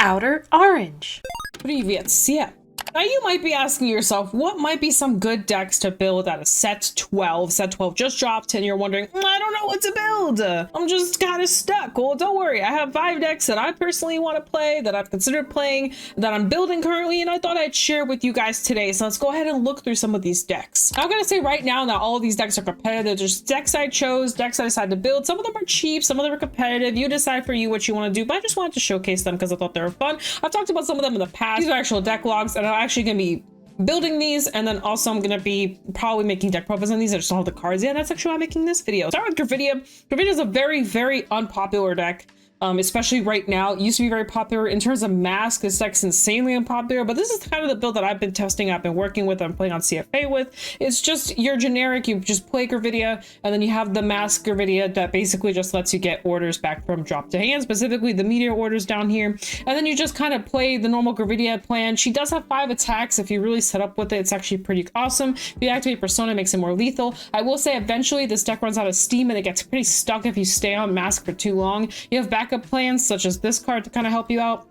Outer Orange. Привет, yeah. Now you might be asking yourself, what might be some good decks to build out of set 12? Set 12 just dropped and you're wondering, I don't know what to build. I'm just kind of stuck. Well, don't worry. I have 5 decks that I personally want to play, that I've considered playing, that I'm building currently, and I thought I'd share with you guys today. So let's go ahead and look through some of these decks. I'm going to say right now that all of these decks are competitive. There's decks I chose, decks I decided to build. Some of them are cheap, some of them are competitive. You decide for you what you want to do, but I just wanted to showcase them because I thought they were fun. I've talked about some of them in the past. These are actual deck logs, and I'm actually going to be building these, and then also I'm gonna be probably making deck profiles on these. I just don't have the cards yet. That's actually why I'm making this video. Start with Gravia. Gravia is a very, very unpopular deck. Especially right now. It used to be very popular. In terms of mask, this deck's insanely unpopular, but this is kind of the build that I've been testing, I've been working with, I'm playing on CFA with. It's just your generic, you just play Gravia, and then you have the mask Gravia that basically just lets you get orders back from drop to hand, specifically the meteor orders down here. And then you just kind of play the normal Gravia plan. She does have 5 attacks. If you really set up with it, it's actually pretty awesome. If you activate Persona, it makes it more lethal. I will say eventually this deck runs out of steam and it gets pretty stuck if you stay on mask for too long. You have backup plans such as this card to kind of help you out.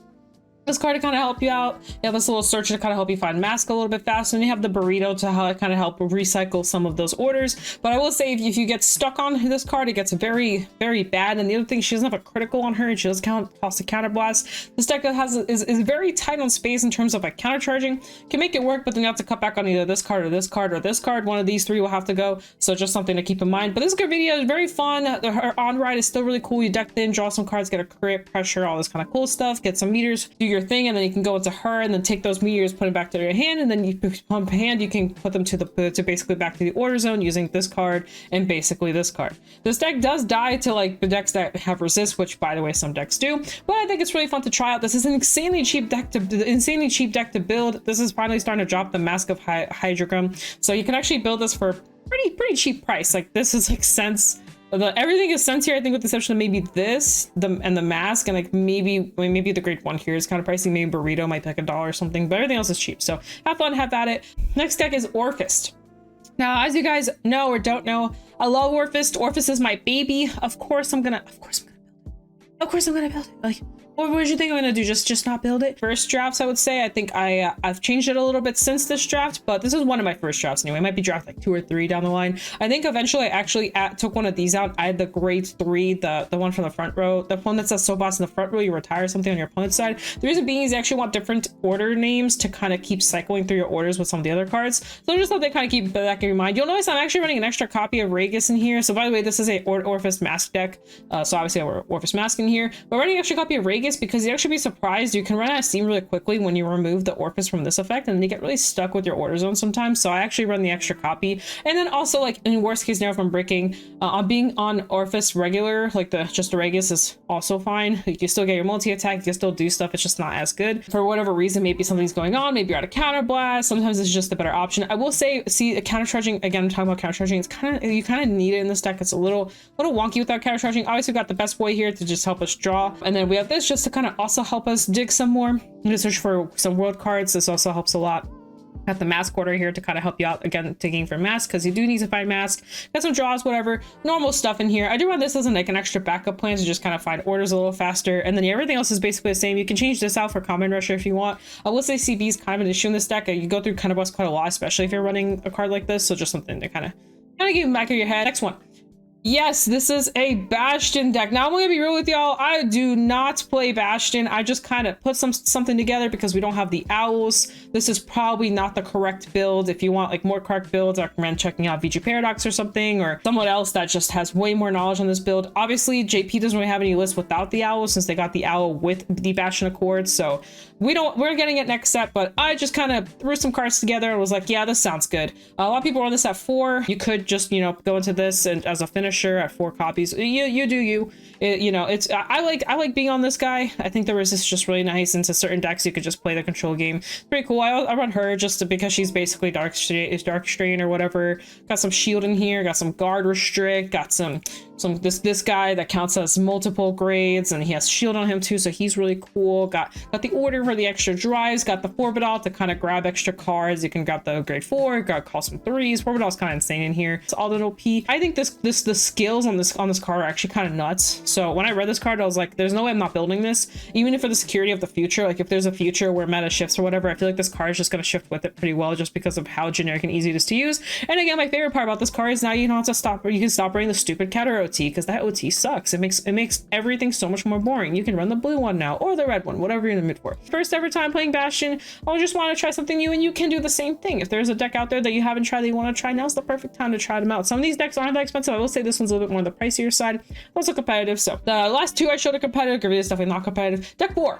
This card to kind of help you out. You have this little searcher to kind of help you find mask a little bit faster, and you have the burrito to kind of help recycle some of those orders. But I will say, if you get stuck on this card, it gets very, very bad. And the other thing, she doesn't have a critical on her, and she does cost a counter blast. This deck is very tight on space in terms of like counter charging. Can make it work, but then you have to cut back on either this card or this card or this card. One of these 3 will have to go. So just something to keep in mind. But this video is very fun. Her on ride is still really cool. You deck in, draw some cards, get a crit, pressure, all this kind of cool stuff. Get some meters, do your thing, and then you can go into her and then take those meteors, put them back to your hand, and then you pump hand, you can put them to basically back to the order zone using this card and basically this card. This deck does die to like the decks that have resist, which by the way some decks do, but I think it's really fun to try out. This is an insanely cheap deck to build. This is finally starting to drop the Mask of Hydrogram, so you can actually build this for pretty cheap price. Like this is like cents. Everything is cents here, I think, with the exception of maybe this, and the mask, and like maybe the grade 1 here is kind of pricey. Maybe burrito might be like $1 or something, but everything else is cheap. So have fun, have at it. Next deck is Orphist. Now, as you guys know or don't know, I love Orphist. Orphist is my baby. Of course I'm gonna build it. Like, what would you think I'm gonna do? Just not build it? First drafts, I would say. I think I've changed it a little bit since this draft, but this is one of my first drafts anyway. It might be draft like 2 or 3 down the line. I think eventually I actually took one of these out. I had the grade 3, the one from the front row, the one that says so boss in the front row, you retire something on your opponent's side. The reason being is you actually want different order names to kind of keep cycling through your orders with some of the other cards. So just something kind of keep that in mind. You'll notice I'm actually running an extra copy of Regis in here. So by the way, this is a Orphist mask deck. So obviously I have Orphist mask in here, but running an extra copy of Regis because you actually be surprised you can run out of steam really quickly when you remove the Orphist from this effect, and then you get really stuck with your order zone sometimes. So I actually run the extra copy, and then also like in worst case scenario, if I'm breaking on being on Orphist regular, like just the Regis is also fine. You can still get your multi attack, you can still do stuff, it's just not as good for whatever reason. Maybe something's going on, maybe you're out of counter blast. Sometimes it's just a better option. I will say, see, counter charging again, I'm talking about counter charging, it's you kind of need it in this deck. It's a little wonky without counter charging. Obviously we got the best boy here to just help us draw, and then we have this just to kind of also help us dig some more. I'm gonna search for some world cards. This also helps a lot. Got the mask order here to kind of help you out again, taking for mask, because you do need to find mask. Got some draws, whatever normal stuff in here. I do run this as like an extra backup plan to just kind of find orders a little faster, and then everything else is basically the same. You can change this out for Common Rusher if you want. I will say CB is kind of an issue in this deck. You go through kind of quite a lot, especially if you're running a card like this. So just something to kind of get in the back of your head. Next one. Yes, this is a Bastion deck. Now I'm gonna be real with y'all. I do not play Bastion. I just kind of put something together because we don't have the owls. This is probably not the correct build. If you want like more correct builds, I recommend checking out VG Paradox or something, or someone else that just has way more knowledge on this build. Obviously, JP doesn't really have any lists without the owl since they got the owl with the Bastion Accord. So we're getting it next set, but I just kind of threw some cards together and was like, yeah, this sounds good. A lot of people run this at 4. You could just, go into this and as a finish at 4 copies. You do you. It's I like being on this guy. I think the resist is just really nice. Into certain decks you could just play the control game. It's pretty cool. I run her just because she's basically dark strain or whatever. Got some shield in here, got some guard restrict, got some this guy that counts as multiple grades, and he has shield on him too, so he's really cool. Got the order for the extra drives, got the Forbidal to kind of grab extra cards. You can grab the grade 4, got custom 3s. Forbidal's kind of insane in here. It's all little P. I think the skills on this card are actually kind of nuts. So when I read this card, I was like, there's no way I'm not building this, even for the security of the future. Like if there's a future where meta shifts or whatever, I feel like this card is just going to shift with it pretty well, just because of how generic and easy it is to use. And again, my favorite part about this card is now you don't have to stop, or you can stop running the stupid counter OT, because that OT sucks. It makes everything so much more boring. You can run the blue one now, or the red one, whatever you're in the mood for. First ever time playing Bastion, I just want to try something new, and you can do the same thing. If there's a deck out there that you haven't tried that you want to try, now's the perfect time to try them out. Some of these decks aren't that expensive. I will say this one's a little bit more on the pricier side, also competitive. So the last two I showed are competitive. Gravia is definitely not competitive. Deck 4.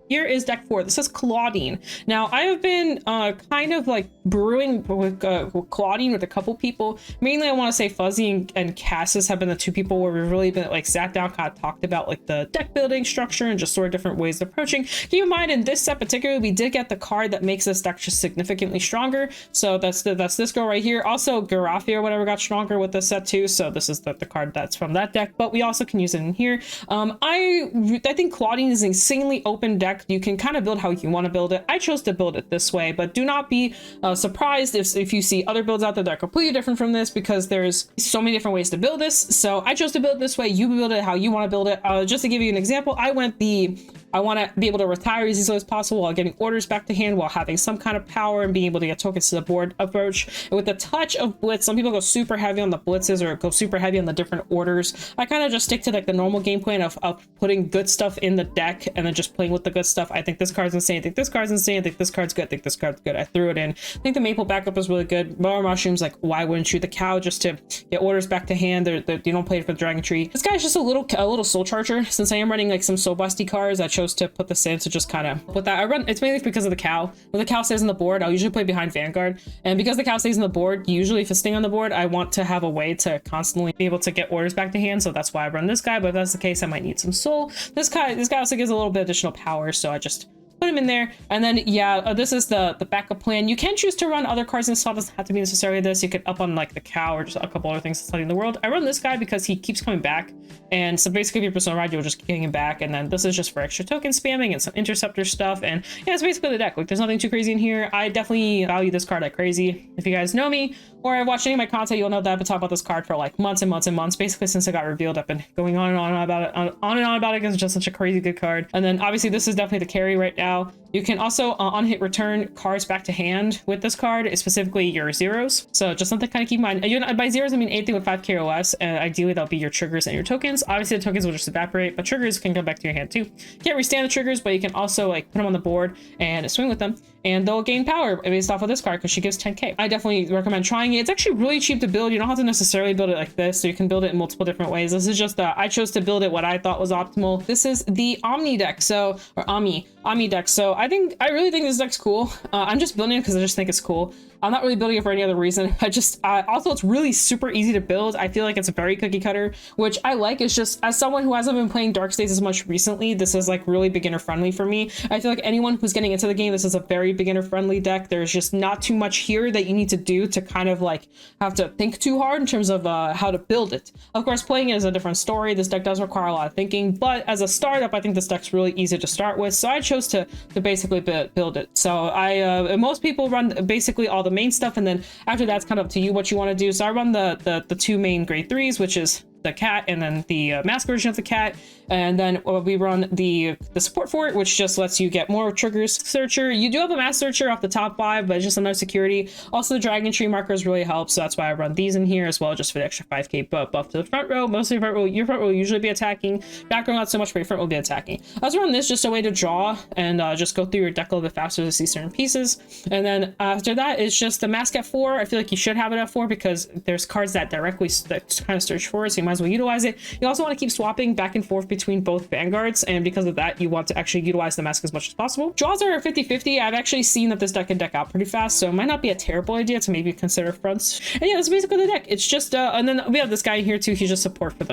Here is deck 4. This is Claudine. Now, I have been kind of like brewing with Claudine with a couple people. Mainly, I want to say Fuzzy and Cassis have been the two people where we've really been like sat down, kind of talked about like the deck building structure and just sort of different ways of approaching. Keep in mind, in this set particularly, we did get the card that makes this deck just significantly stronger. So that's this girl right here. Also, Gravia or whatever got stronger with this set too. So this is the card that's from that deck, but we also can use it in here. I think Claudine is an insanely open deck. You can kind of build how you want to build it. I chose to build it this way, but do not be surprised if you see other builds out there that are completely different from this, because there's so many different ways to build this. So I chose to build it this way. You build it how you want to build it. Just to give you an example, I want to be able to retire as easily as possible while getting orders back to hand, while having some kind of power and being able to get tokens to the board approach. And with a touch of blitz, some people go super heavy on the blitzes or go super heavy on the different orders. I kind of just stick to like the normal game plan of putting good stuff in the deck and then just playing with the good stuff. I think this card's insane. I think this card's insane. I think this card's good. I think this card's good. I threw it in. I think the maple backup is really good. Bar mushrooms, like why wouldn't you? The cow, just to get orders back to hand. You don't play it for the dragon tree. This guy's just a little soul charger. Since I am running like some soul busty cards, I chose to put this in to just kind of put that. I run, it's mainly because of the cow. When the cow stays on the board, I'll usually play behind Vanguard. And because the cow stays on the board, usually if it's staying on the board, I want to have a way to constantly be able to get orders back to hand. So that's why I run this guy. But if that's the case, I might need some soul. This guy also gives a little bit additional power. So I just put him in there. And then yeah, this is the backup plan. You can choose to run other cards in this. It doesn't have to be necessarily this. You could up on like the cow or just a couple other things studying the world. I run this guy because he keeps coming back, and so basically if you're persona ride, you'll just keep getting him back. And then this is just for extra token spamming and some interceptor stuff. And yeah, it's basically the deck. Like there's nothing too crazy in here. I definitely value this card like crazy. If you guys know me or have watched any of my content, you'll know that I've been talking about this card for like months and months and months. Basically since it got revealed, I've been going on and on about it, on and on about it, because it's just such a crazy good card. And then obviously this is definitely the carry right now. You can also on hit return cards back to hand with this card, specifically your zeros. So just something to kind of keep in mind. By zeros, I mean anything with 5k or less, and ideally that'll be your triggers and your tokens. Obviously the tokens will just evaporate, but triggers can come back to your hand too. You can't restand the triggers, but you can also like put them on the board and swing with them, and they'll gain power based off of this card because she gives 10k. I definitely recommend trying it. It's actually really cheap to build. You don't have to necessarily build it like this, so you can build it in multiple different ways. This is just I chose to build it what I thought was optimal. This is the Omni deck, or Omni deck. So I really think this deck's cool. I'm just building it because I just think it's cool. I'm not really building it for any other reason. Also it's really super easy to build. I feel like it's a very cookie cutter, which I like. It's just, as someone who hasn't been playing Dark States as much recently, this is like really beginner friendly for me. I feel like anyone who's getting into the game, this is a very beginner friendly deck. There's just not too much here that you need to do to kind of like have to think too hard in terms of how to build it. Of course, playing it is a different story. This deck does require a lot of thinking, but as a startup, I think this deck's really easy to start with. So I chose to basically build it. So most people run basically all the main stuff, and then after that's kind of up to you what you want to do. So I run the two main grade 3s, which is the cat and then the mask version of the cat, and then we run the support for it, which just lets you get more triggers. Searcher, you do have a mass searcher off the top 5, but it's just another security. Also the dragon tree markers really help, so that's why I run these in here as well, just for the extra 5k buff to the front row. Mostly your front row will usually be attacking, back row not so much, but your front will be attacking. I also run this just a way to draw and just go through your deck a little bit faster to see certain pieces. And then after that, it's just the mask at 4. I feel like you should have it at 4 because there's cards that directly kind of search for it, so you might as well utilize it. You also want to keep swapping back and forth between both Vanguards, and because of that, you want to actually utilize the mask as much as possible. Draws are 50-50. I've actually seen that this deck can deck out pretty fast, so it might not be a terrible idea to maybe consider fronts. And yeah, that's basically the deck. It's just and then we have this guy here too. He's just support for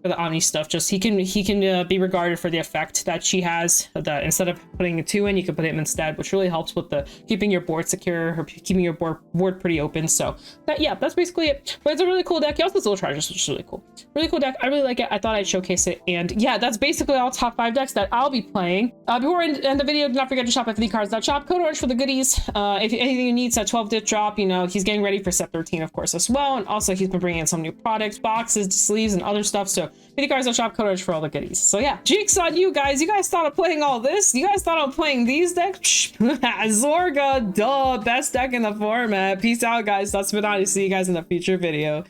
for the Omni stuff. Just he can be regarded for the effect that she has. That instead of putting a 2 in, you can put him instead, which really helps with the keeping your board secure or keeping your board pretty open. So that, yeah, that's basically it. But it's a really cool deck. He also has Soul Chargers, which is really cool. Really cool deck. I really like it. I thought I'd showcase it. And yeah, that's basically all top 5 decks that I'll be playing. Before I end the video, do not forget to shop at thecards.shop. Code Orange for the goodies. If anything you need, set 12 dit drop. You know, he's getting ready for set 13, of course, as well. And also he's been bringing in some new products, boxes, sleeves, and other stuff. So thecards.shop, Code Orange for all the goodies. So yeah, cheeks on you guys. You guys thought of playing all this? You guys thought of playing these decks? Zorga, duh, best deck in the format. Peace out, guys. That's been on. See you guys in a future video.